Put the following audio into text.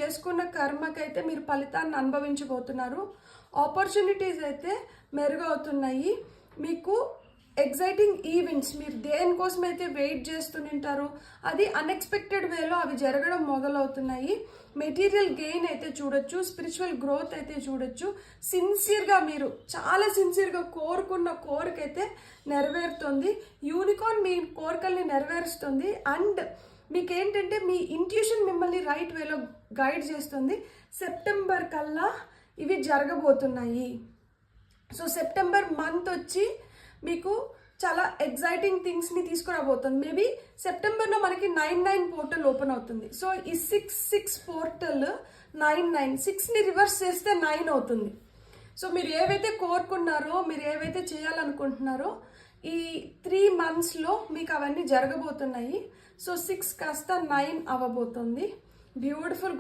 చేసుకున్న కర్మకైతే మీరు ఫలితాన్ని అనుభవించబోతున్నారు. ఆపర్చునిటీస్ అయితే మెరుగవుతున్నాయి. మీకు ఎగ్జైటింగ్ ఈవెంట్స్, మీరు దేనికోసం అయితే వెయిట్ చేస్తుంటారో అది అన్ఎక్స్పెక్టెడ్ వేలో అవి జరగడం మొదలవుతున్నాయి. మెటీరియల్ గెయిన్ అయితే చూడొచ్చు, స్పిరిచువల్ గ్రోత్ అయితే చూడొచ్చు. సిన్సియర్గా మీరు చాలా సిన్సియర్గా కోరుకున్న కోరికైతే నెరవేరుతుంది. యూనికార్న్ మీ కోరికల్ని నెరవేరుస్తుంది. అండ్ మీకేంటంటే మీ ఇంట్యూషన్ మిమ్మల్ని రైట్ వేలో గైడ్ చేస్తుంది. సెప్టెంబర్ కల్లా ఇవి జరగబోతున్నాయి. సో సెప్టెంబర్ మంత్ వచ్చి మీకు చాలా ఎగ్జైటింగ్ థింగ్స్ని తీసుకురాబోతుంది. మేబీ సెప్టెంబర్లో మనకి 9/9 పోర్టల్ ఓపెన్ అవుతుంది. సో ఈ 6/6 పోర్టల్ 9/9, 6ని రివర్స్ చేస్తే 9 అవుతుంది. సో మీరు ఏవైతే కోరుకున్నారో, మీరు ఏవైతే చేయాలనుకుంటున్నారో ఈ 3 monthsలో మీకు అవన్నీ జరగబోతున్నాయి. సో 6 కాస్త 9 అవ్వబోతుంది. బ్యూటిఫుల్.